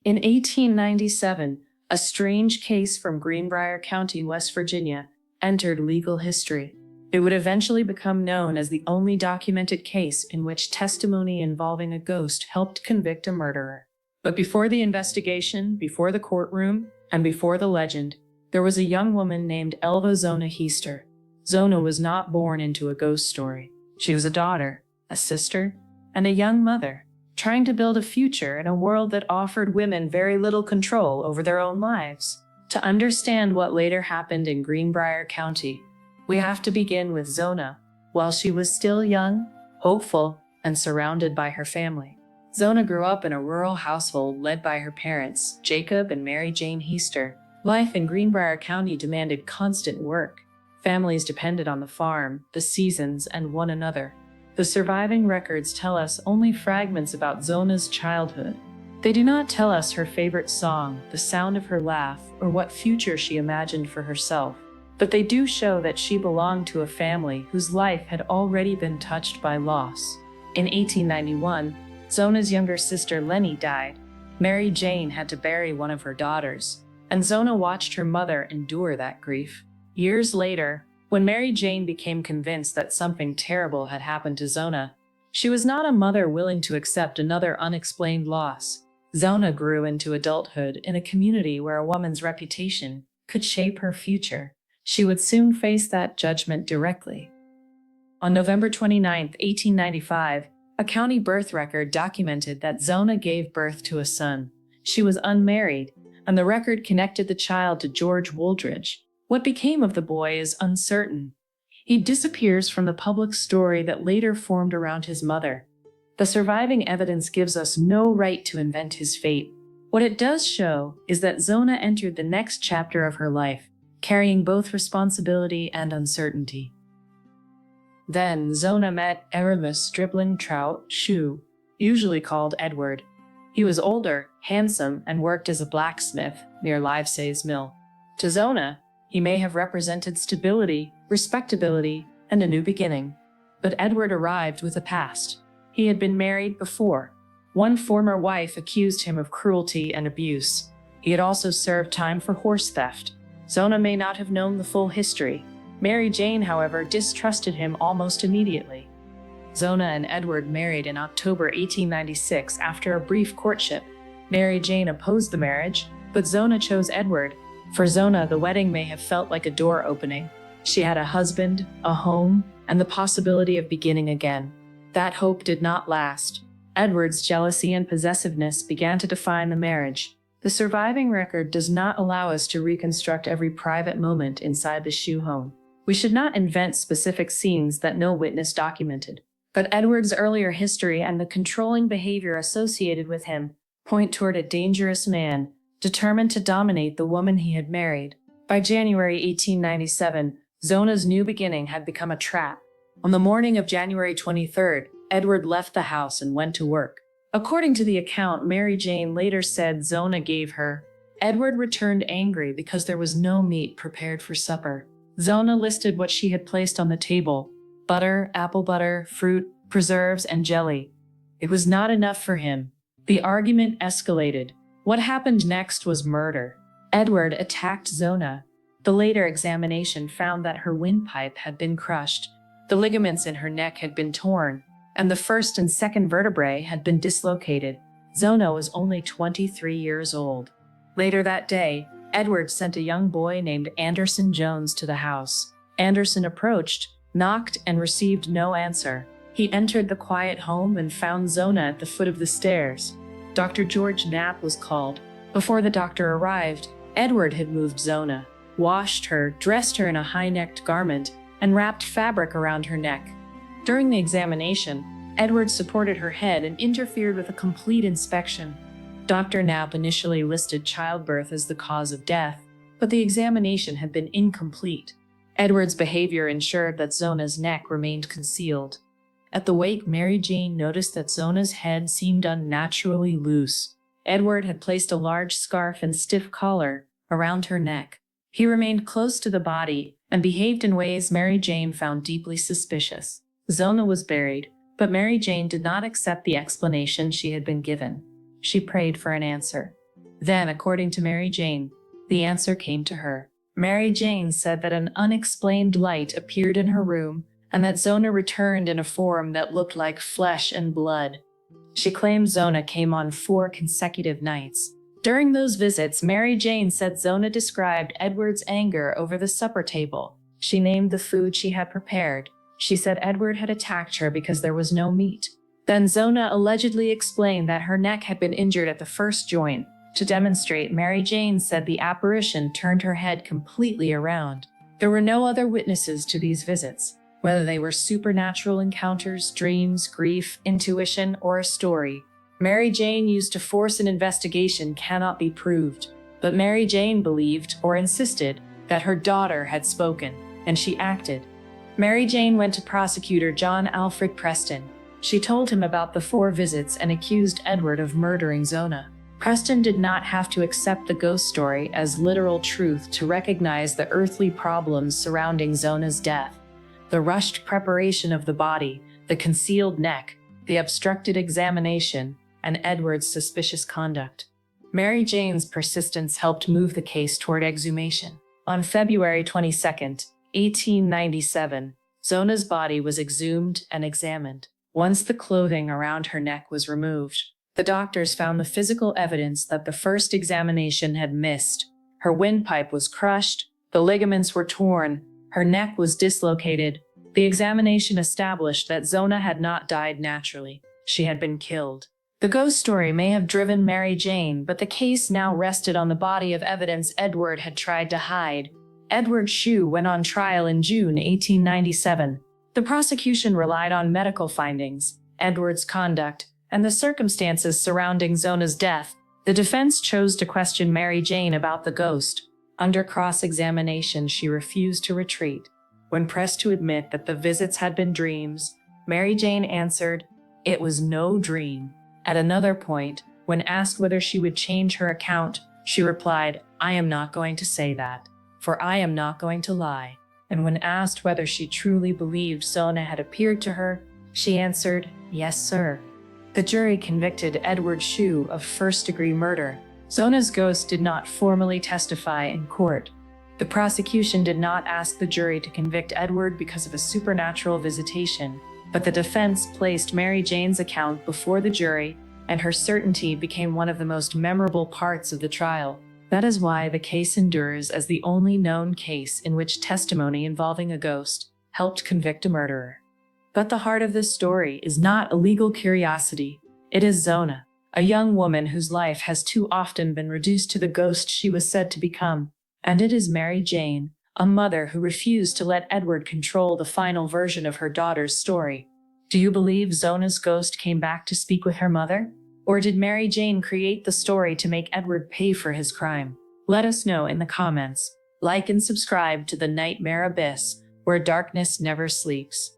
In 1897, a strange case from Greenbrier County, West Virginia, entered legal history. It would eventually become known as the only documented case in which testimony involving a ghost helped convict a murderer. But before the investigation, before the courtroom, and before the legend, there was a young woman named Elva Zona Heaster. Zona was not born into a ghost story. She was a daughter, a sister, and a young mother, trying to build a future in a world that offered women very little control over their own lives. To understand what later happened in Greenbrier County, we have to begin with Zona, while she was still young, hopeful, and surrounded by her family. Zona grew up in a rural household led by her parents, Jacob and Mary Jane Heaster. Life in Greenbrier County demanded constant work. Families depended on the farm, the seasons, and one another. The surviving records tell us only fragments about Zona's childhood. They do not tell us her favorite song, the sound of her laugh, or what future she imagined for herself. But they do show that she belonged to a family whose life had already been touched by loss. In 1891, Zona's younger sister Lenny died. Mary Jane had to bury one of her daughters, and Zona watched her mother endure that grief. Years later, when Mary Jane became convinced that something terrible had happened to Zona, she was not a mother willing to accept another unexplained loss. Zona grew into adulthood in a community where a woman's reputation could shape her future. She would soon face that judgment directly. On November 29, 1895, a county birth record documented that Zona gave birth to a son. She was unmarried, and the record connected the child to George Wooldridge. What became of the boy is uncertain. He disappears from the public story that later formed around his mother. The surviving evidence gives us no right to invent his fate. What it does show is that Zona entered the next chapter of her life, carrying both responsibility and uncertainty. Then Zona met Edward Shue, usually called Edward. He was older, handsome, and worked as a blacksmith near Livesay's mill. To Zona, he may have represented stability, respectability, and a new beginning. But Edward arrived with a past. He had been married before. One former wife accused him of cruelty and abuse. He had also served time for horse theft. Zona may not have known the full history. Mary Jane, however, distrusted him almost immediately. Zona and Edward married in October 1896 after a brief courtship. Mary Jane opposed the marriage, but Zona chose Edward. For Zona, the wedding may have felt like a door opening. She had a husband, a home, and the possibility of beginning again. That hope did not last. Edward's jealousy and possessiveness began to define the marriage. The surviving record does not allow us to reconstruct every private moment inside the Shue home. We should not invent specific scenes that no witness documented. But Edward's earlier history and the controlling behavior associated with him point toward a dangerous man, determined to dominate the woman he had married. By January 1897, Zona's new beginning had become a trap. On the morning of January 23rd, Edward left the house and went to work. According to the account Mary Jane later said Zona gave her, Edward returned angry because there was no meat prepared for supper. Zona listed what she had placed on the table: butter, apple butter, fruit, preserves, and jelly. It was not enough for him. The argument escalated. What happened next was murder. Edward attacked Zona. The later examination found that her windpipe had been crushed, the ligaments in her neck had been torn, and the first and second vertebrae had been dislocated. Zona was only 23 years old. Later that day, Edward sent a young boy named Anderson Jones to the house. Anderson approached, knocked, and received no answer. He entered the quiet home and found Zona at the foot of the stairs. Dr. George Knapp was called. Before the doctor arrived, Edward had moved Zona, washed her, dressed her in a high-necked garment, and wrapped fabric around her neck. During the examination, Edward supported her head and interfered with a complete inspection. Dr. Knapp initially listed childbirth as the cause of death, but the examination had been incomplete. Edward's behavior ensured that Zona's neck remained concealed. At the wake, Mary Jane noticed that Zona's head seemed unnaturally loose. Edward had placed a large scarf and stiff collar around her neck. He remained close to the body and behaved in ways Mary Jane found deeply suspicious. Zona was buried, but Mary Jane did not accept the explanation she had been given. She prayed for an answer. Then, according to Mary Jane, the answer came to her. Mary Jane said that an unexplained light appeared in her room and that Zona returned in a form that looked like flesh and blood. She claimed Zona came on 4 consecutive nights. During those visits, Mary Jane said Zona described Edward's anger over the supper table. She named the food she had prepared. She said Edward had attacked her because there was no meat. Then Zona allegedly explained that her neck had been injured at the first joint. To demonstrate, Mary Jane said the apparition turned her head completely around. There were no other witnesses to these visits. Whether they were supernatural encounters, dreams, grief, intuition, or a story, Mary Jane used to force an investigation cannot be proved. But Mary Jane believed, or insisted, that her daughter had spoken, and she acted. Mary Jane went to prosecutor John Alfred Preston. She told him about the 4 visits and accused Edward of murdering Zona. Preston did not have to accept the ghost story as literal truth to recognize the earthly problems surrounding Zona's death. The rushed preparation of the body, the concealed neck, the obstructed examination, and Edward's suspicious conduct. Mary Jane's persistence helped move the case toward exhumation. On February 22, 1897, Zona's body was exhumed and examined. Once the clothing around her neck was removed, the doctors found the physical evidence that the first examination had missed. Her windpipe was crushed, the ligaments were torn, her neck was dislocated. The examination established that Zona had not died naturally. She had been killed. The ghost story may have driven Mary Jane, but the case now rested on the body of evidence Edward had tried to hide. Edward Shue went on trial in June 1897. The prosecution relied on medical findings, Edward's conduct, and the circumstances surrounding Zona's death. The defense chose to question Mary Jane about the ghost. Under cross-examination, she refused to retreat. When pressed to admit that the visits had been dreams, Mary Jane answered, "It was no dream." At another point, when asked whether she would change her account, she replied, "I am not going to say that, for I am not going to lie." And when asked whether she truly believed Zona had appeared to her, she answered, "Yes, sir." The jury convicted Edward Shue of first-degree murder. Zona's ghost did not formally testify in court. The prosecution did not ask the jury to convict Edward because of a supernatural visitation, but the defense placed Mary Jane's account before the jury, and her certainty became one of the most memorable parts of the trial. That is why the case endures as the only known case in which testimony involving a ghost helped convict a murderer. But the heart of this story is not a legal curiosity. It is Zona, a young woman whose life has too often been reduced to the ghost she was said to become. And it is Mary Jane, a mother who refused to let Edward control the final version of her daughter's story. Do you believe Zona's ghost came back to speak with her mother? Or did Mary Jane create the story to make Edward pay for his crime? Let us know in the comments. Like and subscribe to the Nightmare Abyss, where darkness never sleeps.